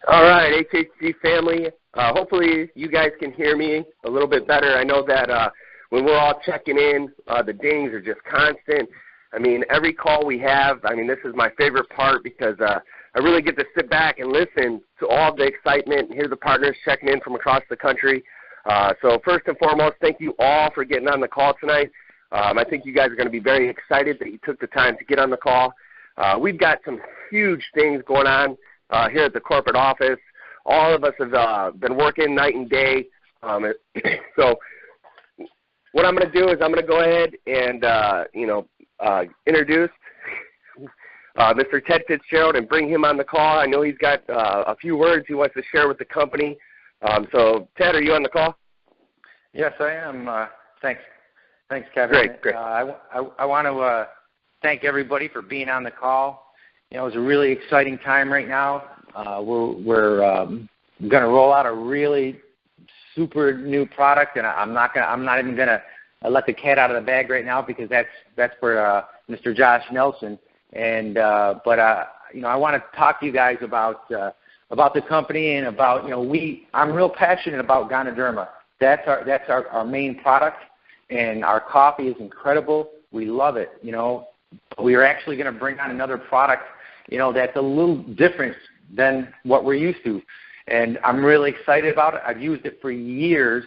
All right, HHG family. Hopefully you guys can hear me a little bit better. I know that when we're all checking in, the dings are just constant. I mean, every call we have, I mean, this is my favorite part because I really get to sit back and listen to all the excitement and hear the partners checking in from across the country. So first and foremost, thank you all for getting on the call tonight. I think you guys are going to be very excited that you took the time to get on the call. We've got some huge things going on here at the corporate office. All of us have been working night and day. So what I'm going to do is I'm going to go ahead and, introduce Mr. Ted Fitzgerald and bring him on the call. I know he's got a few words he wants to share with the company. So, Ted, are you on the call? Yes, I am. Thanks, Kevin. Great. I want to thank everybody for being on the call. You know, it's a really exciting time right now. We're going to roll out a really super new product, and I'm not even going to let the cat out of the bag right now because that's for Mr. Josh Nelson. And I want to talk to you guys about the company and about I'm real passionate about Ganoderma. That's our main product, and our coffee is incredible. We love it. We are actually going to bring on another product, that's a little different than what we're used to, and I'm really excited about it. I've used it for years,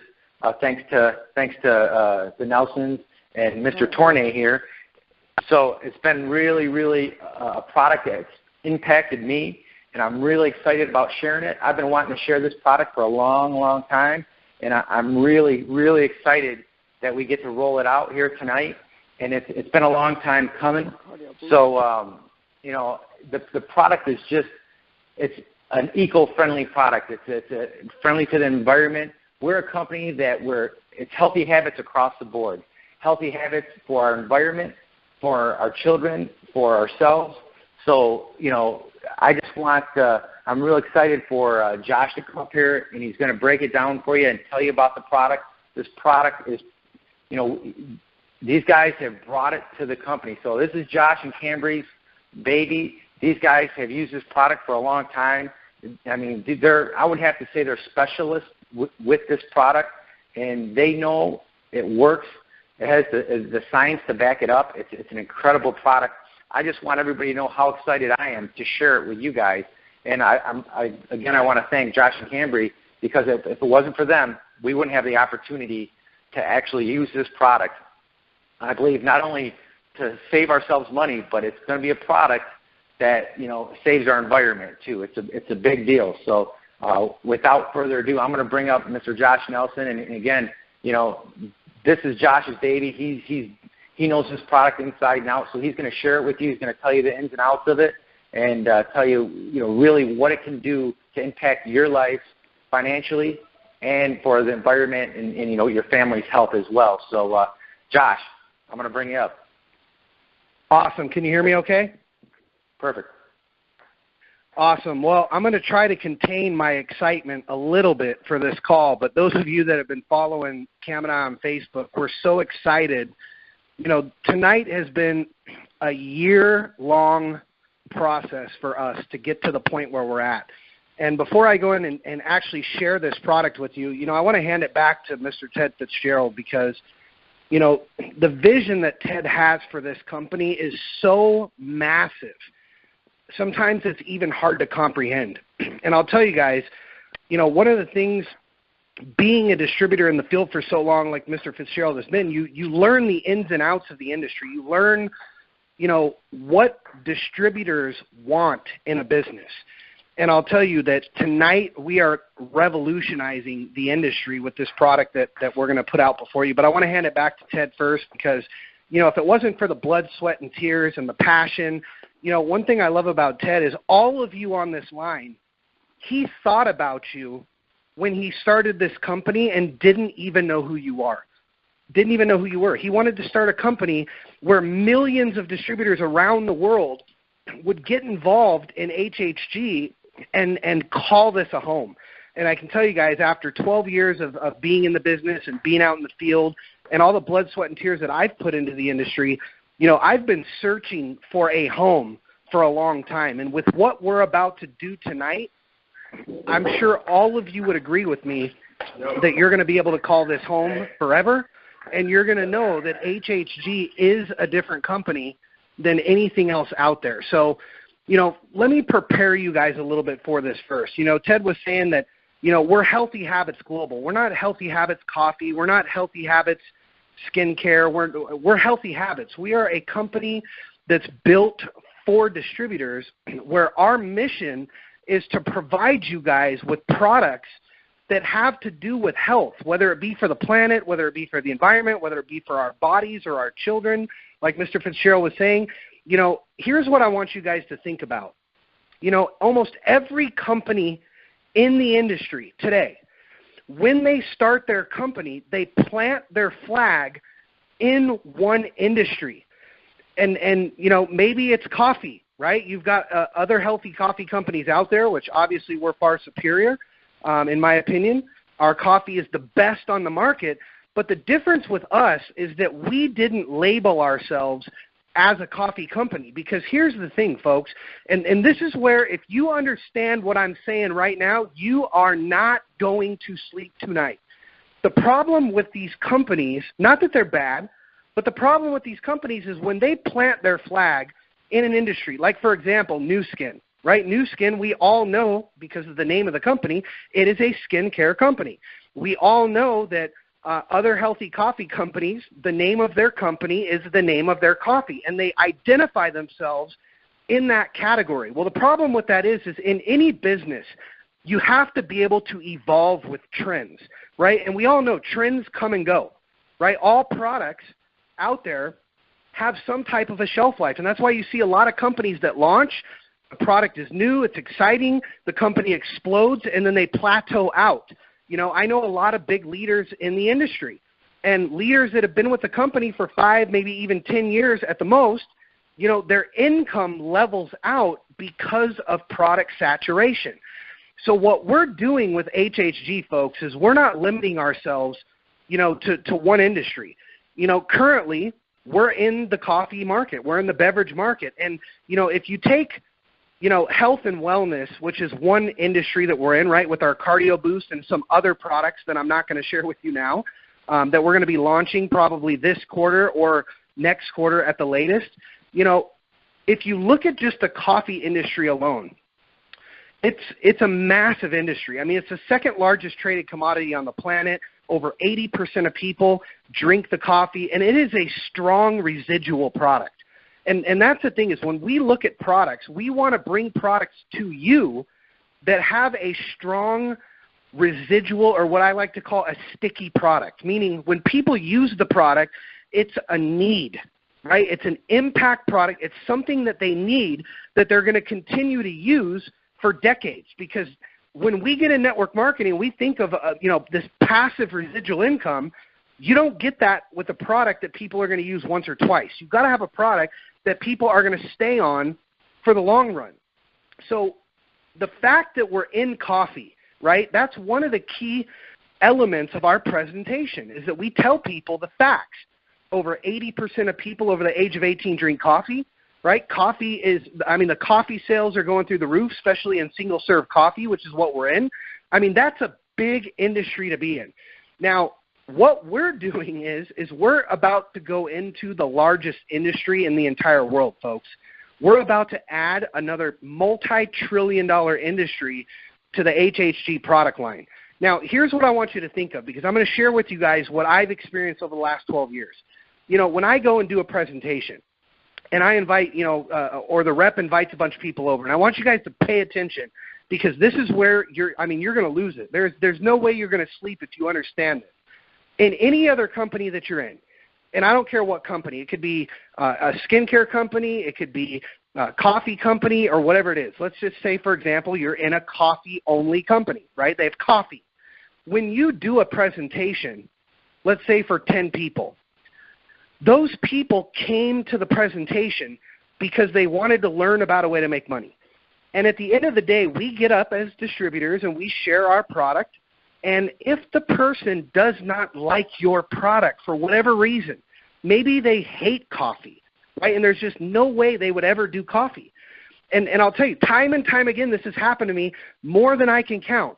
thanks to the Nelsons and Mr. Tournay here. So it's been really, really a product that's impacted me, and I'm really excited about sharing it. I've been wanting to share this product for a long, long time, and I'm really, really excited that we get to roll it out here tonight. And it's been a long time coming. So, the product is it's an eco-friendly product. It's friendly to the environment. We're a company it's healthy habits across the board. Healthy habits for our environment, for our children, for ourselves. So, I just I'm real excited for Josh to come up here, and he's going to break it down for you and tell you about the product. This product is, these guys have brought it to the company. So this is Josh and Cambry's baby. These guys have used this product for a long time. I mean, I would have to say they're specialists with this product, and they know it works. It has the science to back it up. It's an incredible product. I just want everybody to know how excited I am to share it with you guys. And I want to thank Josh and Cambry because if it wasn't for them, we wouldn't have the opportunity to actually use this product. I believe not only to save ourselves money, but it's going to be a product that saves our environment too. It's a big deal. So without further ado, I'm going to bring up Mr. Josh Nelson, and again, this is Josh's baby. He knows this product inside and out, so he's going to share it with you. He's going to tell you the ins and outs of it, and tell you really what it can do to impact your life financially and for the environment and your family's health as well. So Josh, I'm going to bring you up. Awesome. Can you hear me okay? Perfect. Awesome. Well, I'm going to try to contain my excitement a little bit for this call, but those of you that have been following Cam and I on Facebook, we're so excited. Tonight has been a year-long process for us to get to the point where we're at. And before I go in and actually share this product with you, I want to hand it back to Mr. Ted Fitzgerald because the vision that Ted has for this company is so massive. Sometimes it's even hard to comprehend. And I'll tell you guys, one of the things, being a distributor in the field for so long like Mr. Fitzgerald has been, you learn the ins and outs of the industry. You learn, what distributors want in a business. And I'll tell you that tonight we are revolutionizing the industry with this product that we're going to put out before you. But I want to hand it back to Ted first because, if it wasn't for the blood, sweat, and tears and the passion, one thing I love about Ted is all of you on this line, he thought about you when he started this company and didn't even know who you are. Didn't even know who you were. He wanted to start a company where millions of distributors around the world would get involved in HHG and call this a home. And I can tell you guys, after 12 years of being in the business and being out in the field and all the blood, sweat, and tears that I've put into the industry, I've been searching for a home for a long time. And with what we're about to do tonight, I'm sure all of you would agree with me that you're going to be able to call this home forever, and you're going to know that HHG is a different company than anything else out there. So, let me prepare you guys a little bit for this first. Ted was saying that, we're Healthy Habits Global. We're not Healthy Habits Coffee. We're not Healthy Habits Skincare. We're Healthy Habits. We are a company that's built for distributors where our mission is to provide you guys with products that have to do with health, whether it be for the planet, whether it be for the environment, whether it be for our bodies or our children. Like Mr. Fitzgerald was saying, here's what I want you guys to think about. Almost every company in the industry today, when they start their company, they plant their flag in one industry. And maybe it's coffee, right? You've got other healthy coffee companies out there, which obviously we're far superior, in my opinion. Our coffee is the best on the market. But the difference with us is that we didn't label ourselves as a coffee company, because here's the thing, folks, and this is where, if you understand what I'm saying right now, you are not going to sleep tonight. The problem with these companies, not that they're bad, but the problem with these companies is when they plant their flag in an industry, like, for example, Nu Skin, right? Nu Skin, we all know, because of the name of the company, it is a skincare company. We all know that other healthy coffee companies, the name of their company is the name of their coffee, and they identify themselves in that category. Well, the problem with that is in any business, you have to be able to evolve with trends, right? And we all know trends come and go, right? All products out there have some type of a shelf life, and that's why you see a lot of companies that launch, the product is new, it's exciting, the company explodes, and then they plateau out. I know a lot of big leaders in the industry, and leaders that have been with the company for 5, maybe even 10 years at the most, their income levels out because of product saturation. So what we're doing with HHG, folks, is we're not limiting ourselves, to one industry. Currently, we're in the coffee market. We're in the beverage market. And, if you take health and wellness, which is one industry that we're in, right, with our Cardio Boost and some other products that I'm not going to share with you now, that we're going to be launching probably this quarter or next quarter at the latest. If you look at just the coffee industry alone, it's a massive industry. I mean, it's the second largest traded commodity on the planet. Over 80% of people drink the coffee, and it is a strong residual product. And that's the thing, is when we look at products, we want to bring products to you that have a strong residual, or what I like to call a sticky product, meaning when people use the product, it's a need, right? It's an impact product. It's something that they need, that they're going to continue to use for decades. Because when we get in network marketing, we think of this passive residual income. You don't get that with a product that people are going to use once or twice. You've got to have a product that people are going to stay on for the long run. So the fact that we're in coffee, right, that's one of the key elements of our presentation, is that we tell people the facts. Over 80% of people over the age of 18 drink coffee, right? The coffee sales are going through the roof, especially in single-serve coffee, which is what we're in. I mean, that's a big industry to be in. Now, what we're doing is we're about to go into the largest industry in the entire world, folks. We're about to add another multi-trillion-dollar industry to the HHG product line. Now, here's what I want you to think of, because I'm going to share with you guys what I've experienced over the last 12 years. When I go and do a presentation, and I invite, or the rep invites a bunch of people over, and I want you guys to pay attention, because this is where you're going to lose it. There's no way you're going to sleep if you understand this. In any other company that you're in, and I don't care what company, it could be a skincare company, it could be a coffee company, or whatever it is. Let's just say, for example, you're in a coffee-only company, right? They have coffee. When you do a presentation, let's say for 10 people, those people came to the presentation because they wanted to learn about a way to make money. And at the end of the day, we get up as distributors and we share our product. And if the person does not like your product for whatever reason, maybe they hate coffee, right? And there's just no way they would ever do coffee. and I'll tell you, time and time again, this has happened to me more than I can count,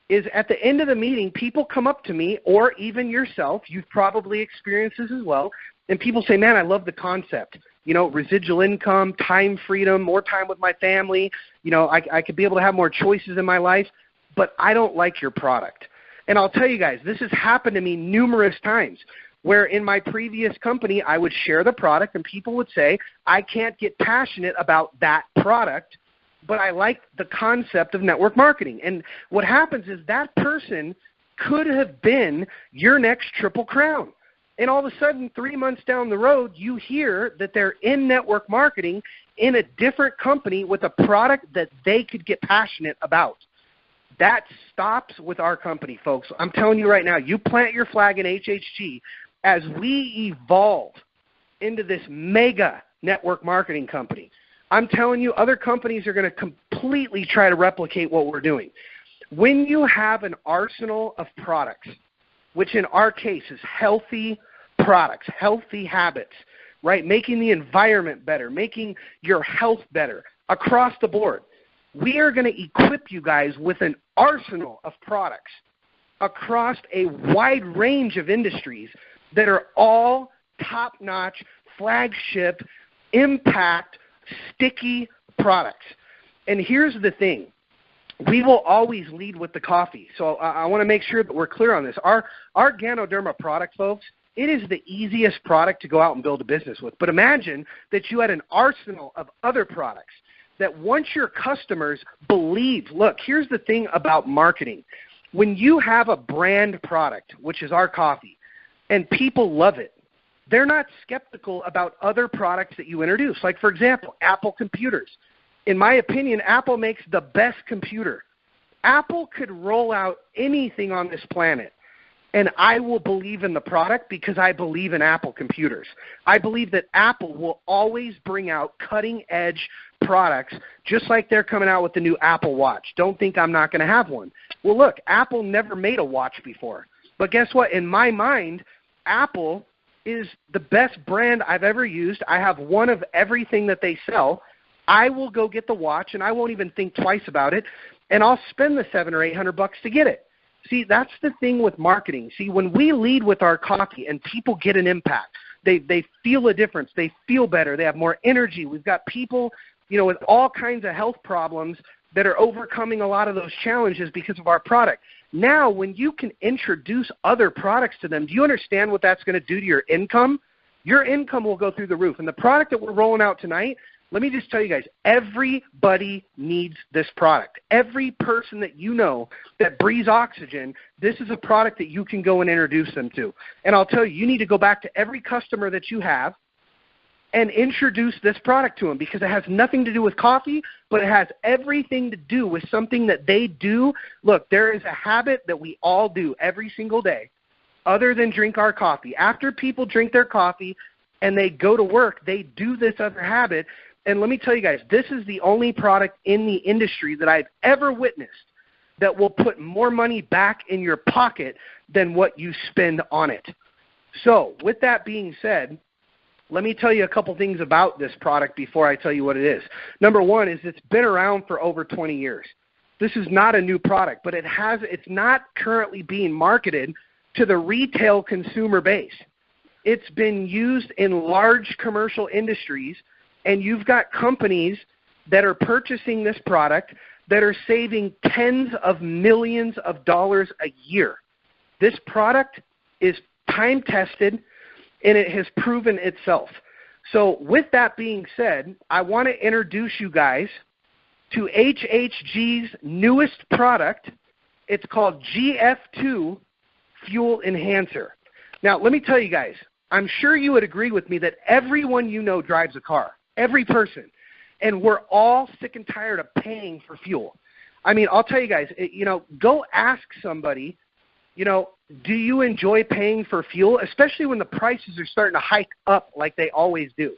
is at the end of the meeting, people come up to me, or even yourself, you've probably experienced this as well, and people say, man, I love the concept. You know, residual income, time freedom, more time with my family. You know, I could be able to have more choices in my life, but I don't like your product. And I'll tell you guys, this has happened to me numerous times, where in my previous company, I would share the product and people would say, I can't get passionate about that product, but I like the concept of network marketing. And what happens is that person could have been your next Triple Crown. And all of a sudden, 3 months down the road, you hear that they're in network marketing in a different company with a product that they could get passionate about. That stops with our company, folks. I'm telling you right now, you plant your flag in HHG as we evolve into this mega network marketing company. I'm telling you, other companies are going to completely try to replicate what we're doing. When you have an arsenal of products, which in our case is healthy products, healthy habits, right? Making the environment better, making your health better across the board. We are going to equip you guys with an arsenal of products across a wide range of industries that are all top-notch, flagship, impact, sticky products. And here's the thing. We will always lead with the coffee. So I want to make sure that we're clear on this. Our Ganoderma product, folks, it is the easiest product to go out and build a business with. But imagine that you had an arsenal of other products that once your customers believe, look, here's the thing about marketing. When you have a brand product, which is our coffee, and people love it, they're not skeptical about other products that you introduce. Like, for example, Apple computers. In my opinion, Apple makes the best computer. Apple could roll out anything on this planet, and I will believe in the product because I believe in Apple computers. I believe that Apple will always bring out cutting-edge products, just like they're coming out with the new Apple Watch. Don't think I'm not going to have one. Well, look, Apple never made a watch before. But guess what? In my mind, Apple is the best brand I've ever used. I have one of everything that they sell. I will go get the watch, and I won't even think twice about it, and I'll spend the $700 or $800 to get it. See, that's the thing with marketing. See, when we lead with our coffee and people get an impact, they feel a difference. They feel better. They have more energy. We've got people, with all kinds of health problems that are overcoming a lot of those challenges because of our product. Now, when you can introduce other products to them, do you understand what that's going to do to your income? Your income will go through the roof. And the product that we're rolling out tonight, let me just tell you guys, everybody needs this product. Every person that you know that breathes oxygen, this is a product that you can go and introduce them to. And I'll tell you, you need to go back to every customer that you have and introduce this product to them, because it has nothing to do with coffee, but it has everything to do with something that they do. Look, there is a habit that we all do every single day other than drink our coffee. After people drink their coffee and they go to work, they do this other habit. And let me tell you guys, this is the only product in the industry that I've ever witnessed that will put more money back in your pocket than what you spend on it. So with that being said, let me tell you a couple things about this product before I tell you what it is. Number one is it's been around for over 20 years. This is not a new product, but it's not currently being marketed to the retail consumer base. It's been used in large commercial industries, and you've got companies that are purchasing this product that are saving tens of millions of dollars a year. This product is time-tested, and it has proven itself. So with that being said, I want to introduce you guys to HHG's newest product. It's called GF2 Fuel Enhancer. Now, let me tell you guys, I'm sure you would agree with me that everyone you know drives a car, every person, and we're all sick and tired of paying for fuel. I mean, I'll tell you guys, go ask somebody, do you enjoy paying for fuel, especially when the prices are starting to hike up like they always do?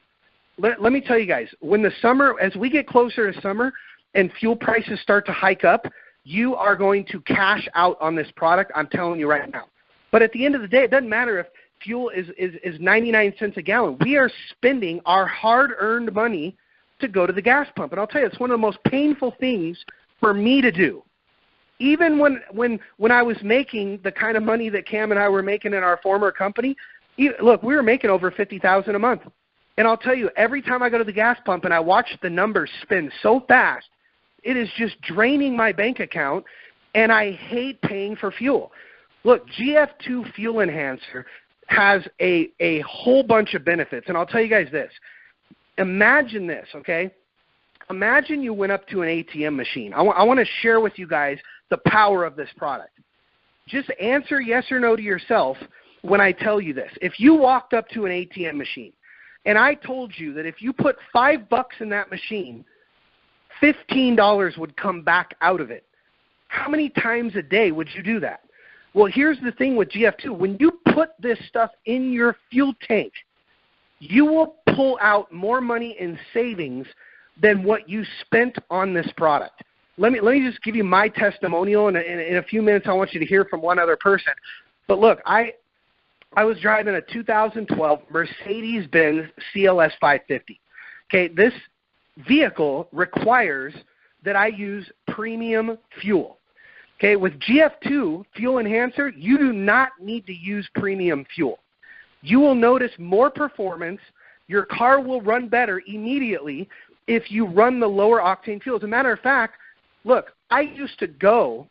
Let me tell you guys, as we get closer to summer and fuel prices start to hike up, you are going to cash out on this product, I'm telling you right now. But at the end of the day, it doesn't matter if fuel is 99 cents a gallon. We are spending our hard-earned money to go to the gas pump. And I'll tell you, it's one of the most painful things for me to do. Even when I was making the kind of money that Cam and I were making in our former company, look, we were making over $50,000 a month. And I'll tell you, every time I go to the gas pump and I watch the numbers spin so fast, it is just draining my bank account, and I hate paying for fuel. Look, GF2 Fuel Enhancer has a whole bunch of benefits, and I'll tell you guys this. Imagine this, okay? Imagine you went up to an ATM machine. I want to share with you guys the power of this product. Just answer yes or no to yourself when I tell you this. If you walked up to an ATM machine and I told you that if you put $5 in that machine, $15 would come back out of it, how many times a day would you do that? Well, here's the thing with GF2. When you put this stuff in your fuel tank, you will pull out more money in savings than what you spent on this product. Let me just give you my testimonial, and in a few minutes I want you to hear from one other person. But look, I was driving a 2012 Mercedes-Benz CLS 550. Okay, this vehicle requires that I use premium fuel. Okay, with GF2 Fuel Enhancer, you do not need to use premium fuel. You will notice more performance. Your car will run better immediately if you run the lower octane fuel. As a matter of fact, look, I used to go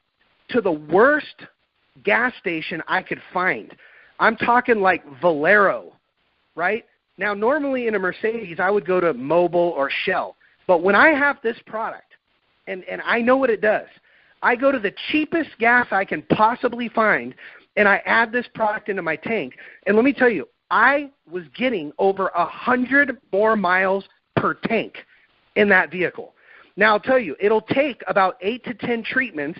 to the worst gas station I could find. I'm talking like Valero, right? Now, normally in a Mercedes, I would go to Mobil or Shell. But when I have this product, and I know what it does, I go to the cheapest gas I can possibly find, and I add this product into my tank. And let me tell you, I was getting over 100 more miles per tank in that vehicle. Now, I'll tell you, it'll take about 8 to 10 treatments,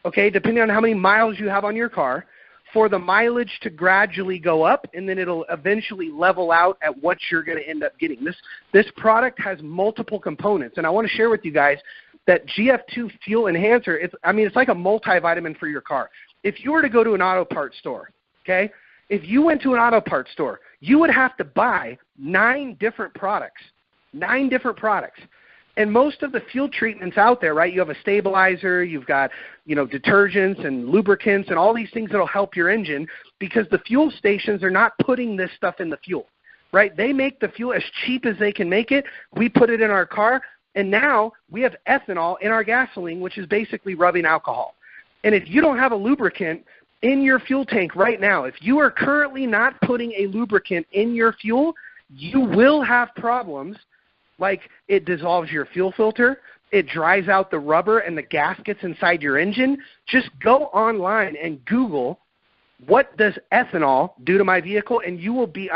okay, depending on how many miles you have on your car, for the mileage to gradually go up, and then it'll eventually level out at what you're going to end up getting. This product has multiple components, and I want to share with you guys that GF2 Fuel Enhancer, it's like a multivitamin for your car. If you were to go to an auto parts store, okay, if you went to an auto parts store, you would have to buy 9 different products. 9 different products. And most of the fuel treatments out there, right, you have a stabilizer, you've got, detergents and lubricants and all these things that will help your engine, because the fuel stations are not putting this stuff in the fuel, right? They make the fuel as cheap as they can make it. We put it in our car, and now we have ethanol in our gasoline, which is basically rubbing alcohol. And if you don't have a lubricant in your fuel tank right now, if you are currently not putting a lubricant in your fuel, you will have problems like it dissolves your fuel filter, it dries out the rubber and the gaskets inside your engine. Just go online and Google, what does ethanol do to my vehicle? And you will be,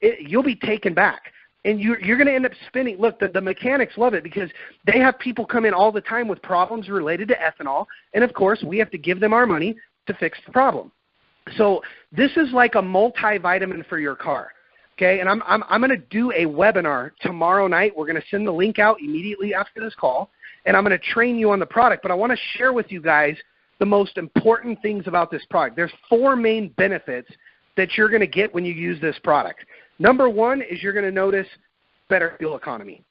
you'll be taken back. And you're going to end up spinning. Look, the mechanics love it because they have people come in all the time with problems related to ethanol. And, of course, we have to give them our money to fix the problem. So this is like a multivitamin for your car. Okay, and I'm going to do a webinar tomorrow night. We're going to send the link out immediately after this call, and I'm going to train you on the product. But I want to share with you guys the most important things about this product. There's 4 main benefits that you're going to get when you use this product. Number 1 is you're going to notice better fuel economy.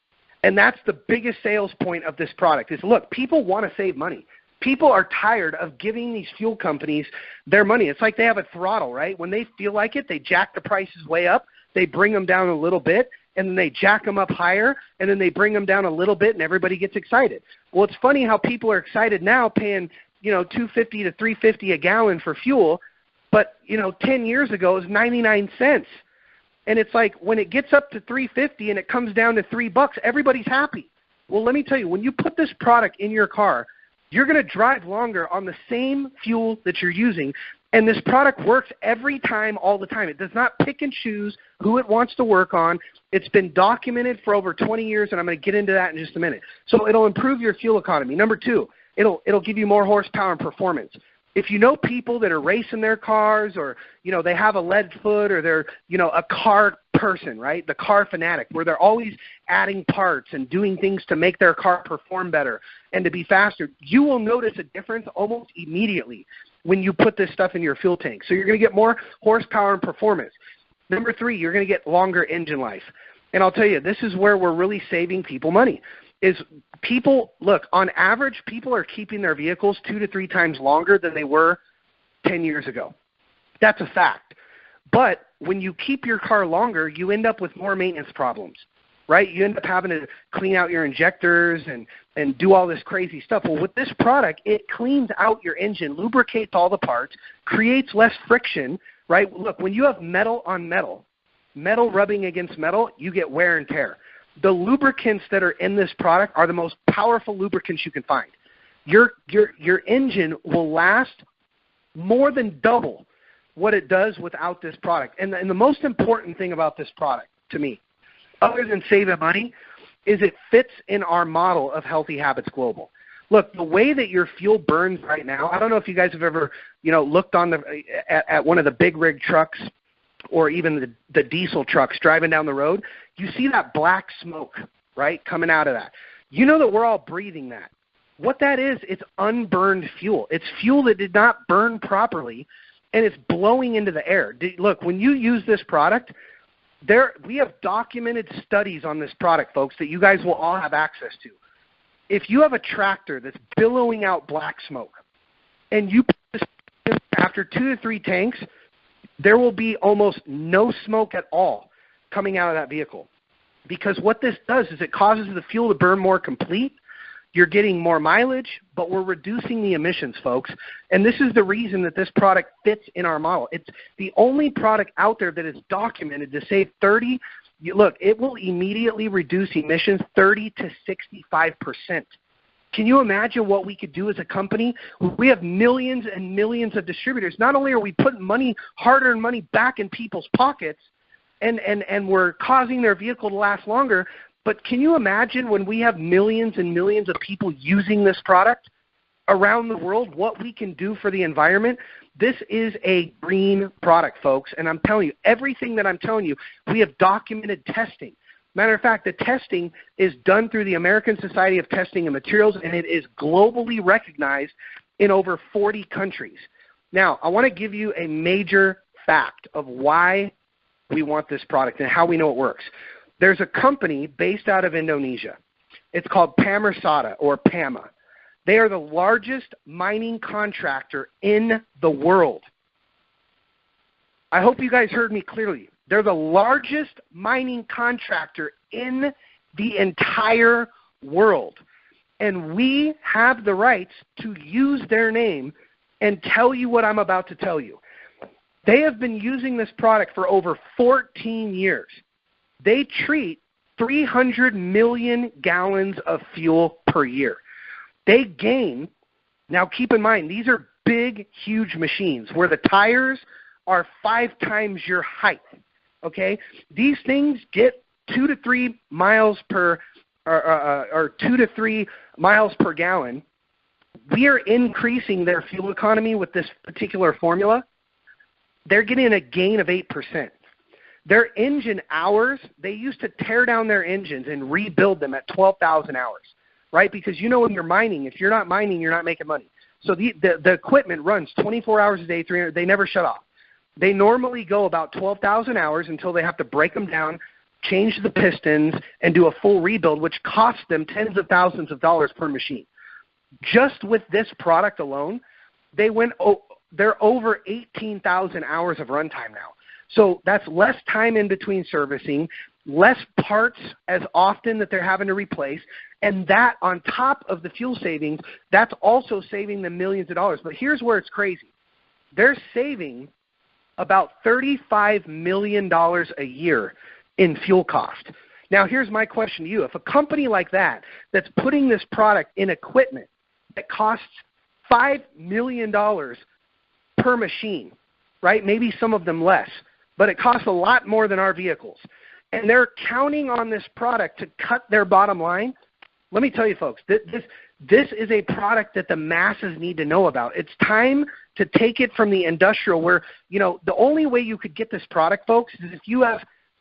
And that's the biggest sales point of this product is, look, people want to save money. People are tired of giving these fuel companies their money. It's like they have a throttle, right? When they feel like it, they jack the prices way up. They bring them down a little bit, and then they jack them up higher, and then they bring them down a little bit, and everybody gets excited. Well, it's funny how people are excited now paying, $2.50 to $3.50 a gallon for fuel, but 10 years ago it was 99 cents. And it's like when it gets up to $3.50 and it comes down to $3, everybody's happy. Well, let me tell you, when you put this product in your car, you're going to drive longer on the same fuel that you're using. And this product works every time, all the time. It does not pick and choose who it wants to work on. It's been documented for over 20 years, and I'm going to get into that in just a minute. So it'll improve your fuel economy. Number 2, it'll give you more horsepower and performance. If you know people that are racing their cars, or they have a lead foot, or they're a car person, right? The car fanatic, where they're always adding parts and doing things to make their car perform better and to be faster, you will notice a difference almost immediately when you put this stuff in your fuel tank. So you're going to get more horsepower and performance. Number 3, you're going to get longer engine life. And I'll tell you, this is where we're really saving people money. Is people, look, on average, people are keeping their vehicles 2 to 3 times longer than they were 10 years ago. That's a fact. But when you keep your car longer, you end up with more maintenance problems, right? You end up having to clean out your injectors and do all this crazy stuff. Well, with this product, it cleans out your engine, lubricates all the parts, creates less friction, right? Look, when you have metal on metal, metal rubbing against metal, you get wear and tear. The lubricants that are in this product are the most powerful lubricants you can find. Your engine will last more than double what it does without this product. And the most important thing about this product to me, other than saving money, is it fits in our model of Healthy Habits Global. Look, the way that your fuel burns right now, I don't know if you guys have ever, looked on at one of the big rig trucks or even the diesel trucks driving down the road. You see that black smoke, right, coming out of that. You know that we're all breathing that. What that is, it's unburned fuel. It's fuel that did not burn properly, and it's blowing into the air. Look, when you use this product, we have documented studies on this product, folks, that you guys will all have access to. If you have a tractor that's billowing out black smoke, and you put this after 2 to 3 tanks, there will be almost no smoke at all coming out of that vehicle. Because what this does is it causes the fuel to burn more complete. You're getting more mileage, but we're reducing the emissions, folks. And this is the reason that this product fits in our model. It's the only product out there that is documented to save look, it will immediately reduce emissions 30 to 65%. Can you imagine what we could do as a company? We have millions and millions of distributors. Not only are we putting money, hard-earned money, back in people's pockets, and we're causing their vehicle to last longer, but can you imagine when we have millions and millions of people using this product around the world, what we can do for the environment? This is a green product, folks, and I'm telling you, everything that I'm telling you, we have documented testing. Matter of fact, the testing is done through the American Society of Testing and Materials, and it is globally recognized in over 40 countries. Now, I want to give you a major fact of why we want this product and how we know it works. There's a company based out of Indonesia. It's called Pamersada, or PAMA. They are the largest mining contractor in the world. I hope you guys heard me clearly. They're the largest mining contractor in the entire world. And we have the rights to use their name and tell you what I'm about to tell you. They have been using this product for over 14 years. They treat 300 million gallons of fuel per year. They gain, now keep in mind, these are big, huge machines where the tires are 5 times your height. Okay, these things get 2 to 3 miles per, or 2 to 3 miles per gallon. We are increasing their fuel economy with this particular formula. They're getting a gain of 8%. Their engine hours, they used to tear down their engines and rebuild them at 12,000 hours, right? Because when you're mining, if you're not mining, you're not making money. So the equipment runs 24 hours a day, 300. They never shut off. They normally go about 12,000 hours until they have to break them down, change the pistons, and do a full rebuild, which costs them tens of thousands of dollars per machine. Just with this product alone, they're over 18,000 hours of runtime now. So that's less time in between servicing, less parts as often that they're having to replace, and that on top of the fuel savings, that's also saving them millions of dollars. But here's where it's crazy. They're saving about $35 million a year in fuel cost. Now, here's my question to you. If a company like that that's putting this product in equipment that costs $5 million per machine, right, maybe some of them less, but it costs a lot more than our vehicles, and they're counting on this product to cut their bottom line, let me tell you, folks, this is a product that the masses need to know about. It's time to take it from the industrial where, the only way you could get this product, folks, is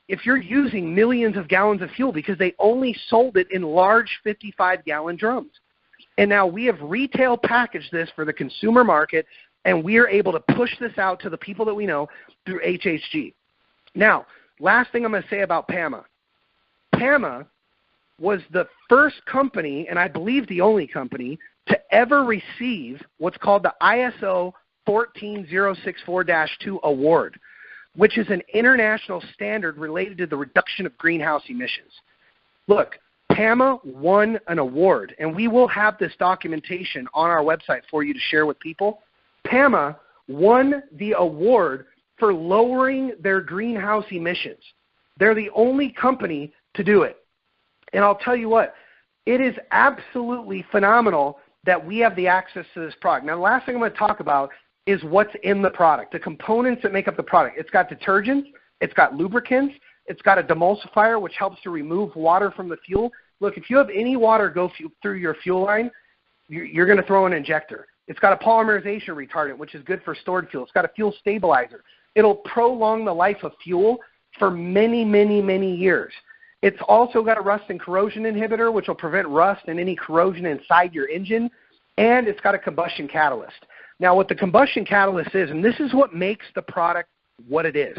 if you're using millions of gallons of fuel, because they only sold it in large 55-gallon drums. And now we have retail packaged this for the consumer market, and we are able to push this out to the people that we know through HHG. Now, last thing I'm going to say about PAMA. PAMA was the first company, and I believe the only company, to ever receive what's called the ISO 14064-2 award, which is an international standard related to the reduction of greenhouse emissions. Look, PAMA won an award, and we will have this documentation on our website for you to share with people. PAMA won the award for lowering their greenhouse emissions. They're the only company to do it. And I'll tell you what, it is absolutely phenomenal that we have the access to this product. Now, the last thing I'm going to talk about is what's in the product, the components that make up the product. It's got detergents, it's got lubricants, it's got a demulsifier, which helps to remove water from the fuel. Look, if you have any water go through your fuel line, you're going to throw an injector. It's got a polymerization retardant, which is good for stored fuel. It's got a fuel stabilizer. It'll prolong the life of fuel for many, many, many years. It's also got a rust and corrosion inhibitor, which will prevent rust and any corrosion inside your engine, and it's got a combustion catalyst. Now, what the combustion catalyst is, and this is what makes the product what it is,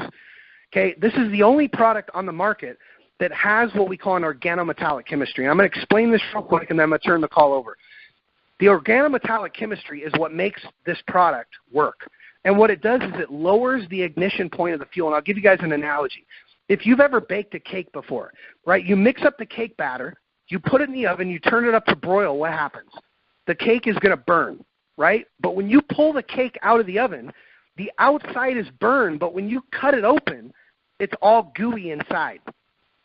okay, this is the only product on the market that has what we call an organometallic chemistry. I'm going to explain this real quick, and then I'm going to turn the call over. The organometallic chemistry is what makes this product work. And what it does is it lowers the ignition point of the fuel. And I'll give you guys an analogy. If you've ever baked a cake before, right, you mix up the cake batter, you put it in the oven, you turn it up to broil, what happens? The cake is going to burn, right? But when you pull the cake out of the oven, the outside is burned, but when you cut it open, it's all gooey inside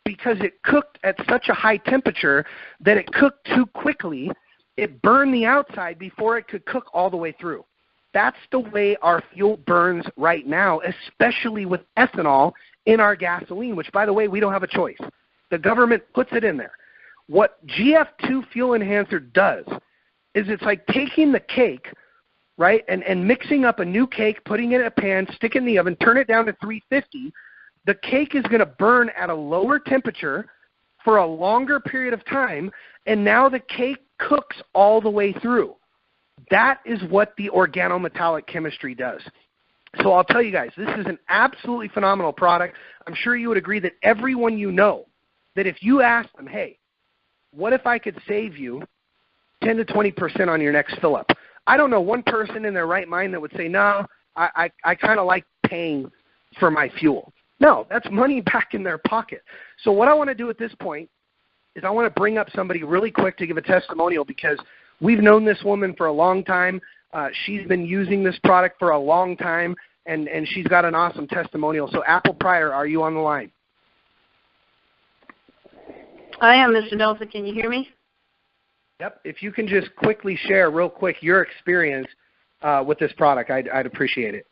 because it cooked at such a high temperature that it cooked too quickly. It burned the outside before it could cook all the way through. That's the way our fuel burns right now, especially with ethanol in our gasoline, which, by the way, we don't have a choice. The government puts it in there. What GF2 Fuel Enhancer does is it's like taking the cake, right, and mixing up a new cake, putting it in a pan, stick it in the oven, turn it down to 350. The cake is going to burn at a lower temperature for a longer period of time, and now the cake cooks all the way through. That is what the organometallic chemistry does. So I'll tell you guys, this is an absolutely phenomenal product. I'm sure you would agree that everyone you know, that if you ask them, hey, what if I could save you 10 to 20% on your next fill-up? I don't know one person in their right mind that would say, no, I kind of like paying for my fuel. No, that's money back in their pocket. So what I want to do at this point is I want to bring up somebody really quick to give a testimonial because we've known this woman for a long time. She's been using this product for a long time, and she's got an awesome testimonial. So Apple Pryor, are you on the line? I am, Mr. Nelson. Can you hear me? Yep. If you can just quickly share real quick your experience with this product, I'd appreciate it.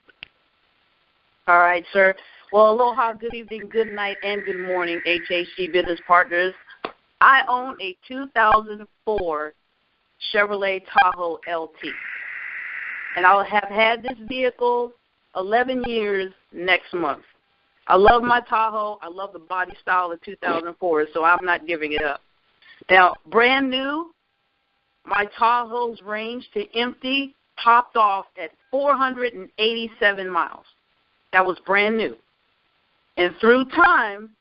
All right, sir. Well, aloha, good evening, good night, and good morning, HHG business partners. I own a 2004 Chevrolet Tahoe LT, and I have had this vehicle 11 years next month. I love my Tahoe. I love the body style of 2004, so I'm not giving it up. Now, brand new, my Tahoe's range to empty topped off at 487 miles. That was brand new. And through time,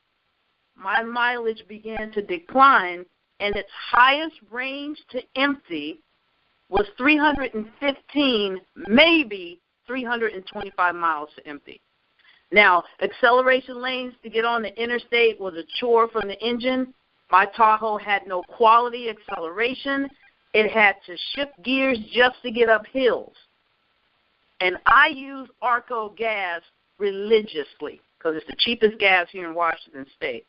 my mileage began to decline, and its highest range to empty was 315, maybe 325 miles to empty. Now, acceleration lanes to get on the interstate was a chore from the engine. My Tahoe had no quality acceleration. It had to shift gears just to get up hills. And I use Arco gas religiously because it's the cheapest gas here in Washington State.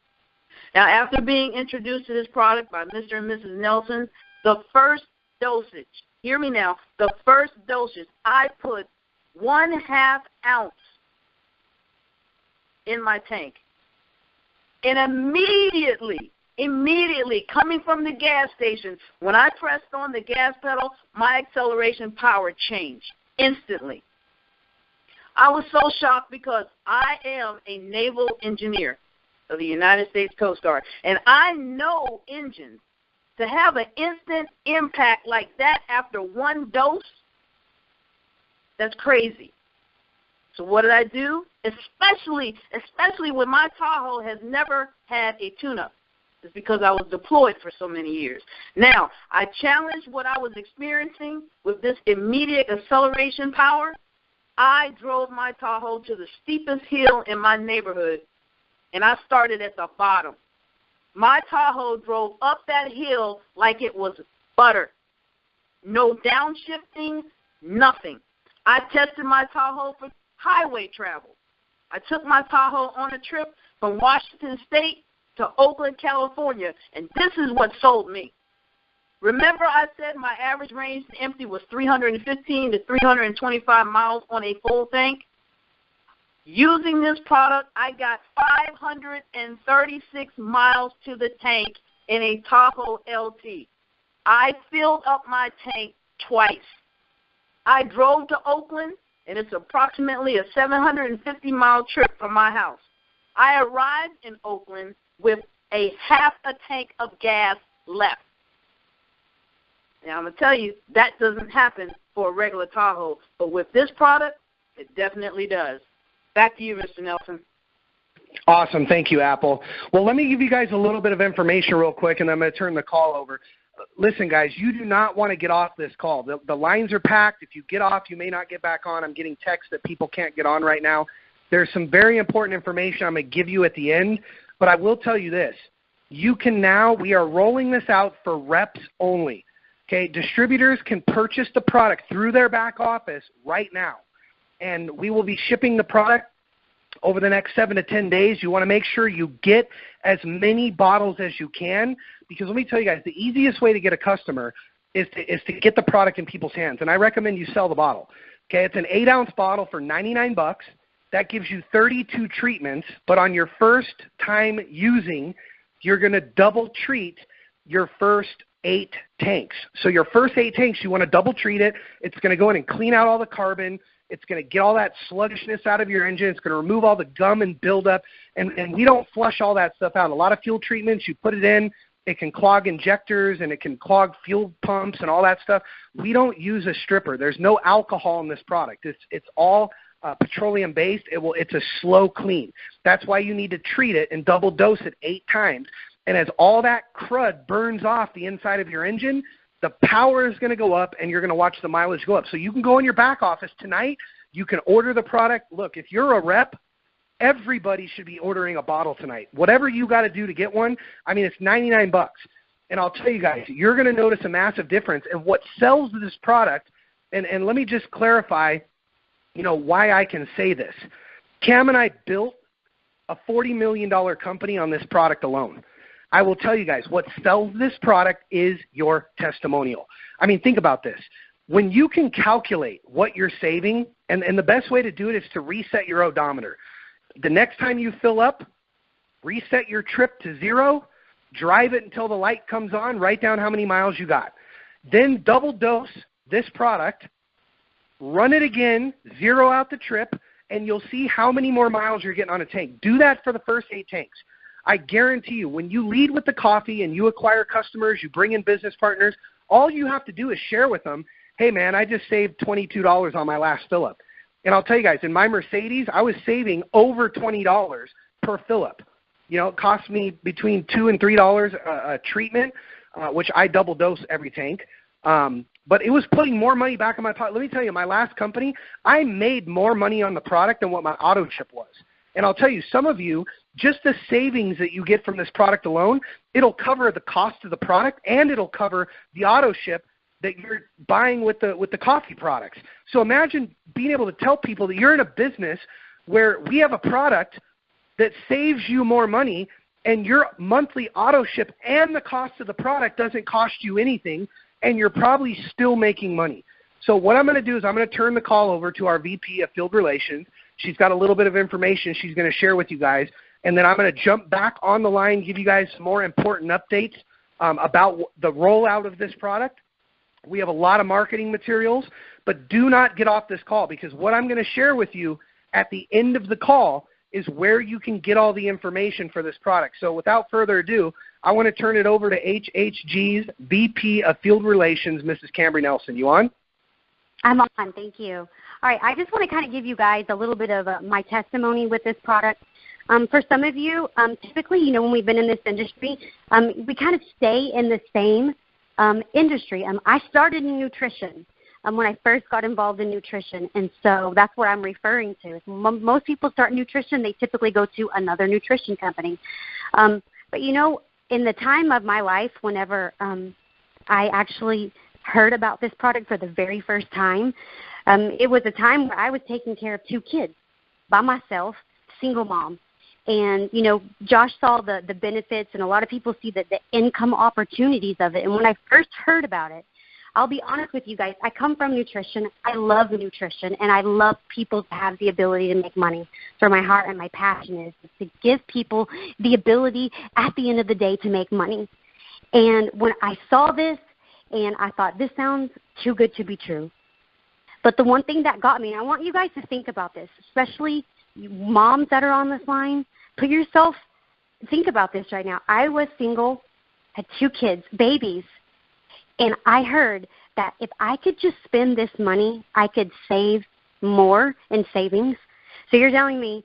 Now, after being introduced to this product by Mr. and Mrs. Nelson, the first dosage, hear me now, the first dosage, I put 1/2 ounce in my tank. And immediately, coming from the gas station, when I pressed on the gas pedal, my acceleration power changed instantly. I was so shocked because I am a naval engineer of the United States Coast Guard, and I know engines. To have an instant impact like that after one dose, that's crazy. So what did I do? Especially when my Tahoe has never had a tune-up. It's because I was deployed for so many years. Now, I challenged what I was experiencing with this immediate acceleration power. I drove my Tahoe to the steepest hill in my neighborhood, and I started at the bottom. My Tahoe drove up that hill like it was butter. No downshifting, nothing. I tested my Tahoe for highway travel. I took my Tahoe on a trip from Washington State to Oakland, California, and this is what sold me. Remember I said my average range to empty was 315 to 325 miles on a full tank? Using this product, I got 536 miles to the tank in a Tahoe LT. I filled up my tank twice. I drove to Oakland, and it's approximately a 750-mile trip from my house. I arrived in Oakland with a half a tank of gas left. Now, I'm going to tell you, that doesn't happen for a regular Tahoe, but with this product, it definitely does. Back to you, Mr. Nelson. Awesome. Thank you, Apple. Well, let me give you guys a little bit of information real quick, and then I'm going to turn the call over. Listen, guys, you do not want to get off this call. The lines are packed. If you get off, you may not get back on. I'm getting texts that people can't get on right now. There's some very important information I'm going to give you at the end, but I will tell you this. You can now, we are rolling this out for reps only. Okay, distributors can purchase the product through their back office right now, and we will be shipping the product over the next 7 to 10 days. You want to make sure you get as many bottles as you can, because let me tell you guys, the easiest way to get a customer is to get the product in people's hands, and I recommend you sell the bottle. Okay, it's an 8-ounce bottle for $99. That gives you 32 treatments, but on your first time using, you're going to double treat your first 8 tanks. So your first 8 tanks, you want to double treat it. It's going to go in and clean out all the carbon. It's going to get all that sluggishness out of your engine. It's going to remove all the gum and buildup. And we don't flush all that stuff out. A lot of fuel treatments, you put it in, it can clog injectors and it can clog fuel pumps and all that stuff. We don't use a stripper. There's no alcohol in this product. It's all petroleum-based. It's a slow clean. That's why you need to treat it and double dose it 8 times. And as all that crud burns off the inside of your engine, the power is going to go up, and you're going to watch the mileage go up. So you can go in your back office tonight. You can order the product. Look, if you're a rep, everybody should be ordering a bottle tonight. Whatever you got to do to get one, I mean, it's $99. And I'll tell you guys, you're going to notice a massive difference. And what sells this product, and let me just clarify, why I can say this. Cam and I built a $40 million company on this product alone. I will tell you guys, what sells this product is your testimonial. I mean, think about this. When you can calculate what you're saving, and the best way to do it is to reset your odometer. The next time you fill up, reset your trip to 0, drive it until the light comes on, write down how many miles you got. Then double dose this product, run it again, 0 out the trip, and you'll see how many more miles you're getting on a tank. Do that for the first 8 tanks. I guarantee you, when you lead with the coffee and you acquire customers, you bring in business partners, all you have to do is share with them, hey, man, I just saved $22 on my last fill-up. And I'll tell you guys, in my Mercedes, I was saving over $20 per fill-up. It cost me between $2 and $3 a treatment, which I double dose every tank. But it was putting more money back in my pocket. Let me tell you, my last company, I made more money on the product than what my auto chip was. And I'll tell you, some of you, just the savings that you get from this product alone, it'll cover the cost of the product, and it'll cover the auto ship that you're buying with the coffee products. So imagine being able to tell people that you're in a business where we have a product that saves you more money, and your monthly auto ship and the cost of the product doesn't cost you anything, and you're probably still making money. So what I'm going to do is I'm going to turn the call over to our VP of Field Relations. She's got a little bit of information she's going to share with you guys. And then I'm going to jump back on the line, give you guys some more important updates about the rollout of this product. We have a lot of marketing materials, but do not get off this call, because what I'm going to share with you at the end of the call is where you can get all the information for this product. So without further ado, I want to turn it over to HHG's VP of Field Relations, Mrs. Cambry Nelson. You on? I'm on. Thank you. All right. I just want to kind of give you guys a little bit of my testimony with this product. For some of you, typically, when we've been in this industry, we kind of stay in the same industry. I started in nutrition when I first got involved in nutrition, and so that's what I'm referring to. Most people start nutrition, they typically go to another nutrition company. But, in the time of my life, whenever I actually heard about this product for the very first time, it was a time where I was taking care of 2 kids by myself, single mom. And, Josh saw the benefits, and a lot of people see the income opportunities of it. And when I first heard about it, I'll be honest with you guys, I come from nutrition. I love nutrition, and I love people to have the ability to make money. So my heart and my passion is to give people the ability at the end of the day to make money. And when I saw this, and I thought, this sounds too good to be true. But the one thing that got me, and I want you guys to think about this, especially moms that are on this line, think about this right now. I was single, had 2 kids, babies, and I heard that if I could just spend this money, I could save more in savings. So you're telling me,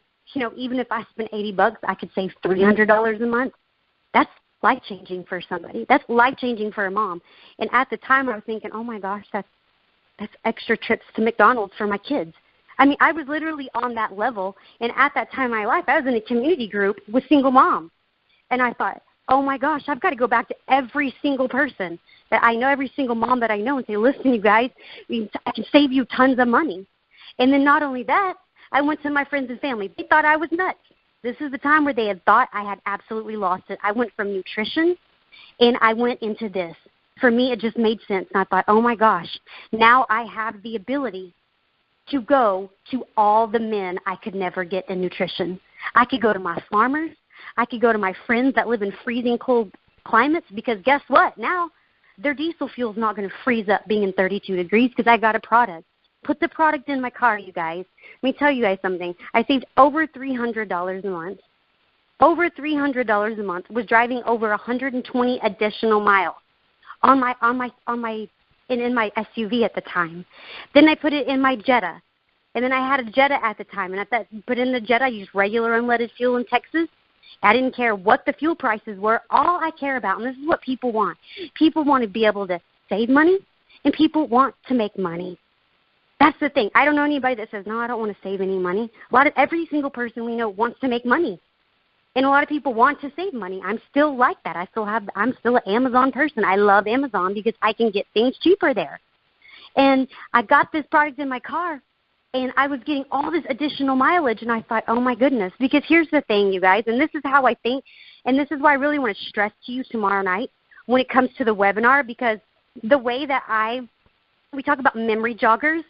even if I spent $80, I could save $300 a month? That's life-changing for somebody. That's life-changing for a mom. And at the time, I was thinking, oh, my gosh, that's extra trips to McDonald's for my kids. I mean, I was literally on that level, and at that time in my life, I was in a community group with single moms. And I thought, oh, my gosh, I've got to go back to every single person that I know, every single mom that I know, and say, listen, you guys, I can save you tons of money. And then not only that, I went to my friends and family. They thought I was nuts. This is the time where they had thought I had absolutely lost it. I went from nutrition, and I went into this. For me, it just made sense. And I thought, oh, my gosh, now I have the ability to go to all the men I could never get in nutrition. I could go to my farmers. I could go to my friends that live in freezing cold climates, because guess what? Now their diesel fuel is not going to freeze up being in 32 degrees because I got a product. Put the product in my car, you guys. Let me tell you guys something. I saved over $300 a month. Over $300 a month. Was driving over 120 additional miles in my SUV at the time. Then I put it in my Jetta. And then I had a Jetta at the time. And put in the Jetta, I used regular unleaded fuel in Texas. I didn't care what the fuel prices were. All I care about, and this is what people want. People want to be able to save money, and people want to make money. That's the thing. I don't know anybody that says, no, I don't want to save any money. Every single person we know wants to make money. And a lot of people want to save money. I'm still like that. I'm still an Amazon person. I love Amazon because I can get things cheaper there. And I got this product in my car, and I was getting all this additional mileage, and I thought, oh, my goodness. Because here's the thing, you guys, and this is how I think, and this is why I really want to stress to you tomorrow night when it comes to the webinar, because the way that we talk about memory joggers,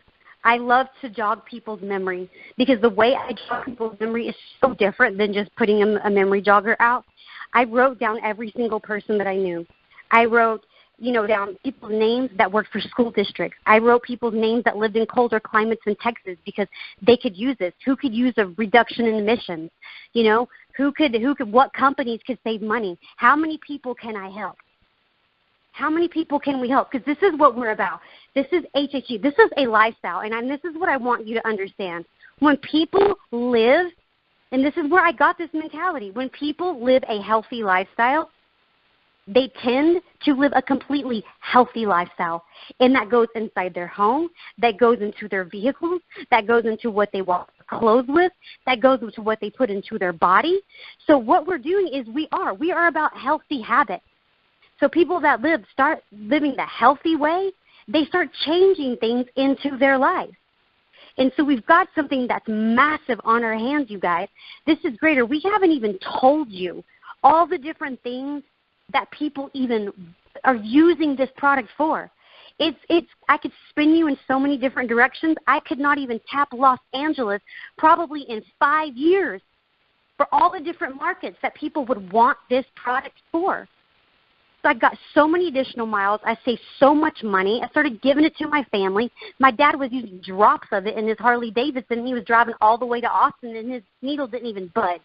I love to jog people's memory, because the way I jog people's memory is so different than just putting a memory jogger out. I wrote down every single person that I knew. I wrote down people's names that worked for school districts. I wrote people's names that lived in colder climates in Texas because they could use this. Who could use a reduction in emissions? What companies could save money? How many people can I help? How many people can we help? Because this is what we're about. This is HHG. This is a lifestyle, and this is what I want you to understand. When people live, and this is where I got this mentality, when people live a healthy lifestyle, they tend to live a completely healthy lifestyle. And that goes inside their home, that goes into their vehicles, that goes into what they wash their clothes with, that goes into what they put into their body. So what we're doing is we are about healthy habits. So people that start living the healthy way, they start changing things into their life. And so we've got something that's massive on our hands, you guys. This is greater. We haven't even told you all the different things that people even are using this product for. I could spin you in so many different directions. I could not even tap Los Angeles probably in 5 years for all the different markets that people would want this product for. So I got so many additional miles. I saved so much money. I started giving it to my family. My dad was using drops of it in his Harley Davidson. He was driving all the way to Austin, and his needle didn't even budge.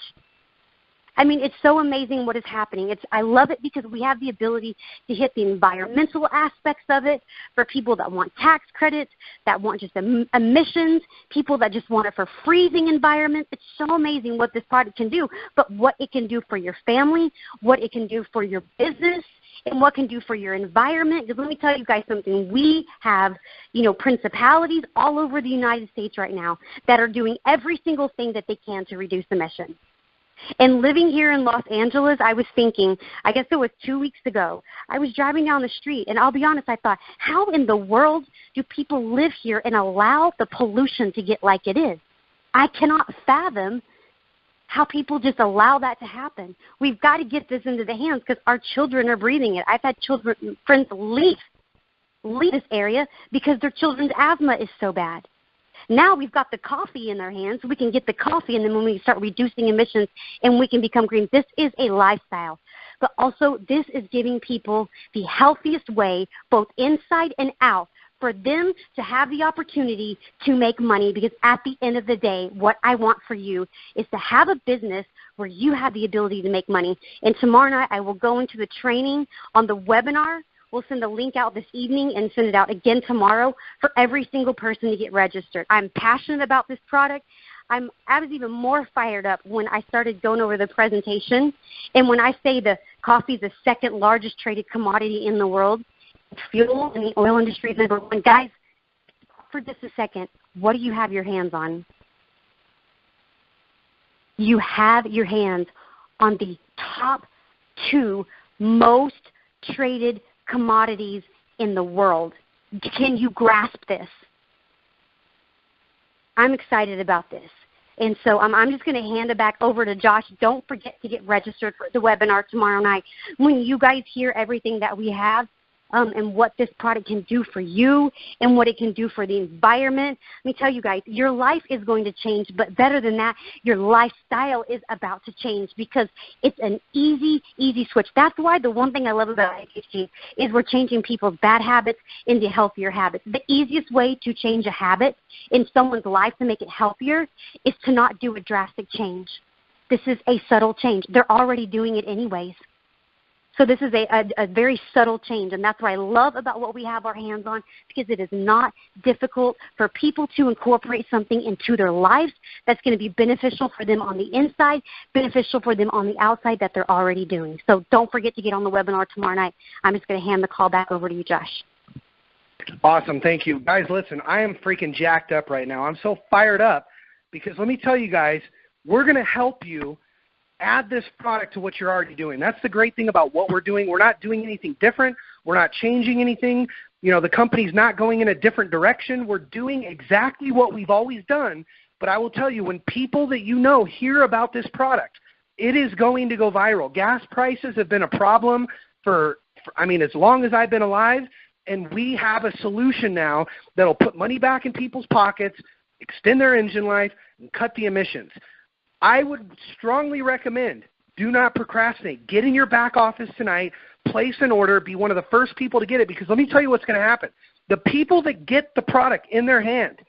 I mean, it's so amazing what is happening. I love it because we have the ability to hit the environmental aspects of it for people that want tax credits, that want just emissions, people that just want it for freezing environments. It's so amazing what this product can do, but what it can do for your family, what it can do for your business, and what can do for your environment. Because let me tell you guys something. We have, principalities all over the United States right now that are doing every single thing that they can to reduce emissions. And living here in Los Angeles, I was thinking, I guess it was 2 weeks ago, I was driving down the street, and I'll be honest, I thought, how in the world do people live here and allow the pollution to get like it is? I cannot fathom how people just allow that to happen. We've got to get this into the hands because our children are breathing it. I've had friends leave this area because their children's asthma is so bad. Now we've got the coffee in their hands. We can get the coffee, and then when we start reducing emissions and we can become green, this is a lifestyle. But also this is giving people the healthiest way, both inside and out, for them to have the opportunity to make money. Because at the end of the day, what I want for you is to have a business where you have the ability to make money. And tomorrow night I will go into the training on the webinar. We'll send a link out this evening and send it out again tomorrow for every single person to get registered. I'm passionate about this product. I was even more fired up when I started going over the presentation. And when I say the coffee is the second largest traded commodity in the world, fuel in the oil industry is number one. Guys, for just a second, what do you have your hands on? You have your hands on the top 2 most traded commodities in the world. Can you grasp this? I'm excited about this. And so I'm just going to hand it back over to Josh. Don't forget to get registered for the webinar tomorrow night. When you guys hear everything that we have, and what this product can do for you and what it can do for the environment. Let me tell you guys, your life is going to change, but better than that, your lifestyle is about to change because it's an easy switch. That's why the one thing I love about HHG is we're changing people's bad habits into healthier habits. The easiest way to change a habit in someone's life to make it healthier is to not do a drastic change. This is a subtle change. They're already doing it anyways. So this is a very subtle change, and that's what I love about what we have our hands on, because it is not difficult for people to incorporate something into their lives that's going to be beneficial for them on the inside, beneficial for them on the outside that they're already doing. So don't forget to get on the webinar tomorrow night. I'm just going to hand the call back over to you, Josh. Awesome. Thank you. Guys, listen, I am freaking jacked up right now. I'm so fired up because let me tell you guys, we're going to help you add this product to what you're already doing. That's the great thing about what we're doing. We're not doing anything different. We're not changing anything. The company's not going in a different direction. We're doing exactly what we've always done. But I will tell you, when people that hear about this product, it is going to go viral. Gas prices have been a problem for as long as I've been alive, and we have a solution now that'll put money back in people's pockets, extend their engine life, and cut the emissions. I would strongly recommend, do not procrastinate. Get in your back office tonight, place an order, be one of the first people to get it, because let me tell you what's going to happen. The people that get the product in their hand,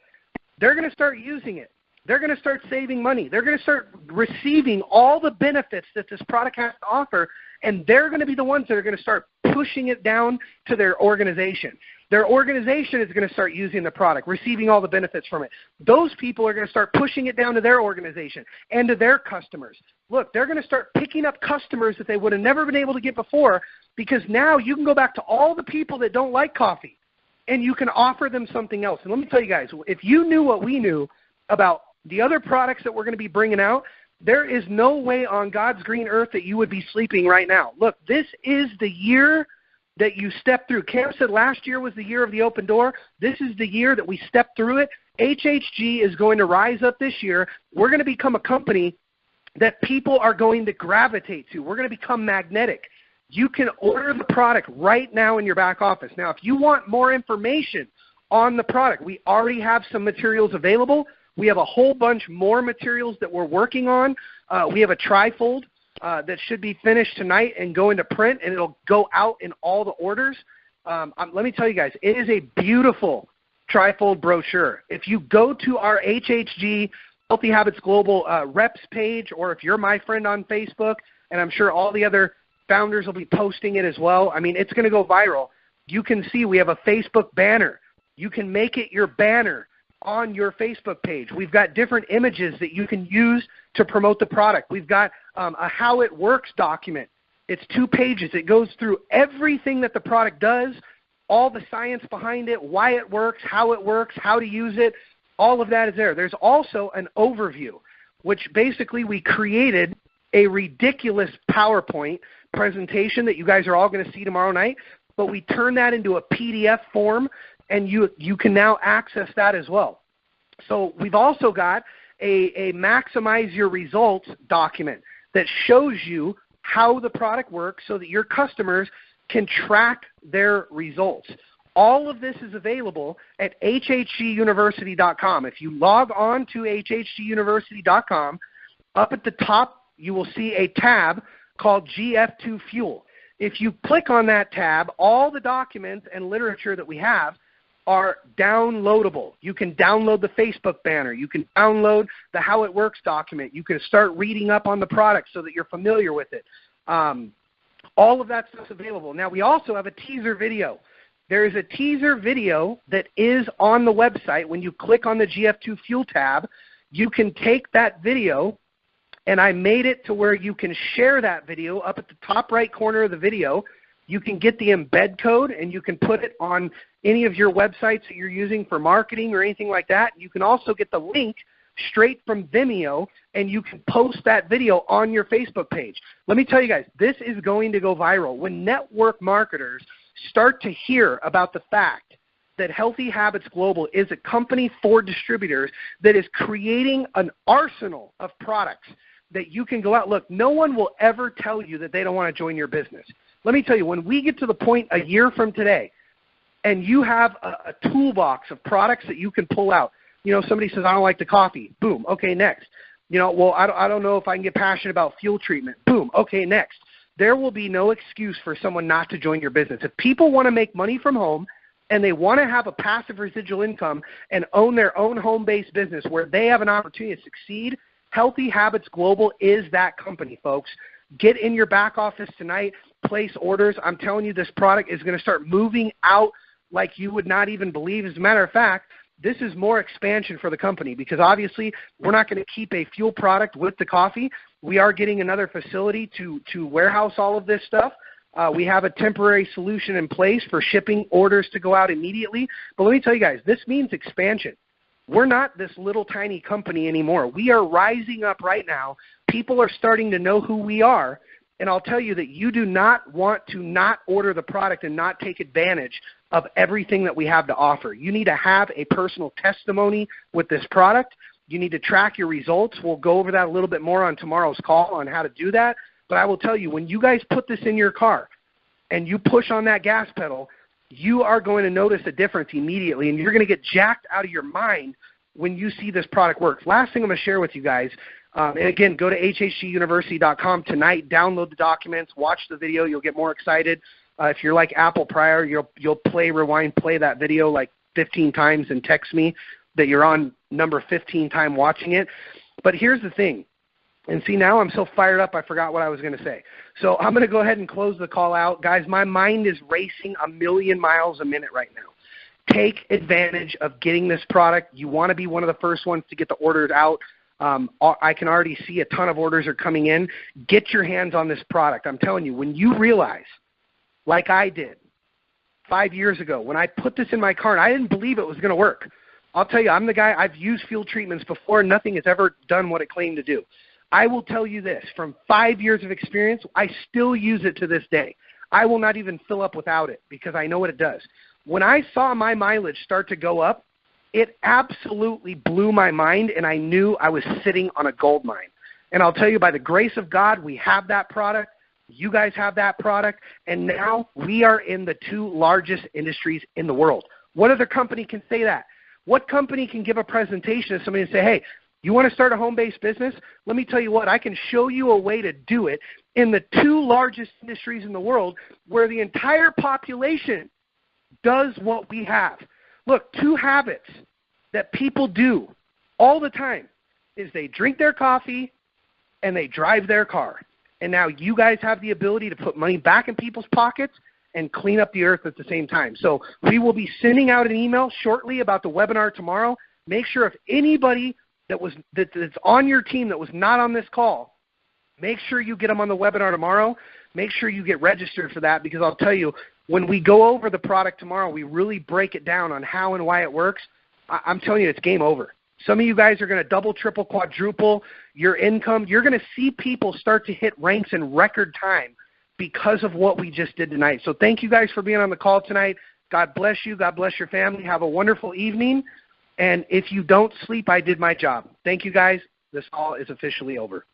they're going to start using it. They're going to start saving money. They're going to start receiving all the benefits that this product has to offer, and they're going to be the ones that are going to start pushing it down to their organization. Their organization is going to start using the product, receiving all the benefits from it. Those people are going to start pushing it down to their organization and to their customers. Look, they're going to start picking up customers that they would have never been able to get before, because now you can go back to all the people that don't like coffee and you can offer them something else. And let me tell you guys, if you knew what we knew about the other products that we're going to be bringing out, there is no way on God's green earth that you would be sleeping right now. Look, this is the year that you step through. Cam said last year was the year of the open door. This is the year that we step through it. HHG is going to rise up this year. We're going to become a company that people are going to gravitate to. We're going to become magnetic. You can order the product right now in your back office. Now, if you want more information on the product, we already have some materials available. We have a whole bunch more materials that we're working on. We have a trifold that should be finished tonight and go into print, and it'll go out in all the orders. Let me tell you guys, it is a beautiful trifold brochure. If you go to our HHG Healthy Habits Global reps page, or if you're my friend on Facebook, and I'm sure all the other founders will be posting it as well. I mean, it's going to go viral. You can see we have a Facebook banner. You can make it your banner on your Facebook page. We've got different images that you can use to promote the product. We've got a how it works document. It's 2 pages. It goes through everything that the product does, all the science behind it, why it works, how to use it. All of that is there. There's also an overview, which basically we created a ridiculous PowerPoint presentation that you guys are all going to see tomorrow night, but we turn that into a PDF form, and you can now access that as well. So we've also got a maximize your results document that shows you how the product works so that your customers can track their results. All of this is available at hhguniversity.com. If you log on to hhguniversity.com, up at the top you will see a tab called GF2 Fuel. If you click on that tab, all the documents and literature that we have are downloadable. You can download the Facebook banner. You can download the How It Works document. You can start reading up on the product so that you're familiar with it. All of that stuff's available. Now, we also have a teaser video. There is a teaser video that is on the website. When you click on the GF2 Fuel tab, you can take that video, and I made it to where you can share that video up at the top right corner of the video. You can get the embed code, and you can put it on any of your websites that you're using for marketing or anything like that. You can also get the link straight from Vimeo, and you can post that video on your Facebook page. Let me tell you guys, this is going to go viral. When network marketers start to hear about the fact that Healthy Habits Global is a company for distributors that is creating an arsenal of products that you can go out. Look, no one will ever tell you that they don't want to join your business. Let me tell you, when we get to the point a year from today and you have a toolbox of products that you can pull out, you know, somebody says, I don't like the coffee. Boom. Okay, next. You know, well, I don't know if I can get passionate about fuel treatment. Boom. Okay, next. There will be no excuse for someone not to join your business. If people want to make money from home and they want to have a passive residual income and own their own home-based business where they have an opportunity to succeed, Healthy Habits Global is that company, folks. Get in your back office tonight, place orders. I'm telling you, this product is going to start moving out like you would not even believe. As a matter of fact, this is more expansion for the company because obviously we're not going to keep a fuel product with the coffee. We are getting another facility to warehouse all of this stuff. We have a temporary solution in place for shipping orders to go out immediately. But let me tell you guys, this means expansion. We're not this little tiny company anymore. We are rising up right now. People are starting to know who we are. And I'll tell you that you do not want to not order the product and not take advantage of everything that we have to offer. You need to have a personal testimony with this product. You need to track your results. We'll go over that a little bit more on tomorrow's call on how to do that. But I will tell you, when you guys put this in your car and you push on that gas pedal, you are going to notice a difference immediately, and you're going to get jacked out of your mind when you see this product work. Last thing I'm going to share with you guys, and again, go to hhguniversity.com tonight, download the documents, watch the video. You'll get more excited. If you're like Apple Prior, you'll play, rewind, play that video like 15 times and text me that you're on number 15 time watching it. But here's the thing. And see, now I'm so fired up, I forgot what I was going to say. So I'm going to go ahead and close the call out. Guys, my mind is racing 1,000,000 miles a minute right now. Take advantage of getting this product. You want to be one of the first ones to get the orders out. I can already see a ton of orders are coming in. Get your hands on this product. I'm telling you, when you realize, like I did 5 years ago, when I put this in my car and I didn't believe it was going to work. I'll tell you, I'm the guy, I've used fuel treatments before. Nothing has ever done what it claimed to do. I will tell you this, from 5 years of experience, I still use it to this day. I will not even fill up without it because I know what it does. When I saw my mileage start to go up, it absolutely blew my mind, and I knew I was sitting on a gold mine. And I'll tell you, by the grace of God, we have that product. You guys have that product, and now we are in the 2 largest industries in the world. What other company can say that? What company can give a presentation to somebody and say, hey, you want to start a home-based business? Let me tell you what, I can show you a way to do it in the 2 largest industries in the world where the entire population does what we have. Look, 2 habits that people do all the time is they drink their coffee and they drive their car. And now you guys have the ability to put money back in people's pockets and clean up the earth at the same time. So we will be sending out an email shortly about the webinar tomorrow. Make sure if anybody that's on your team that was not on this call, make sure you get them on the webinar tomorrow. Make sure you get registered for that, because I'll tell you, when we go over the product tomorrow, we really break it down on how and why it works. I'm telling you, it's game over. Some of you guys are going to double, triple, quadruple your income. You're going to see people start to hit ranks in record time because of what we just did tonight. So thank you guys for being on the call tonight. God bless you. God bless your family. Have a wonderful evening. And if you don't sleep, I did my job. Thank you, guys. This call is officially over.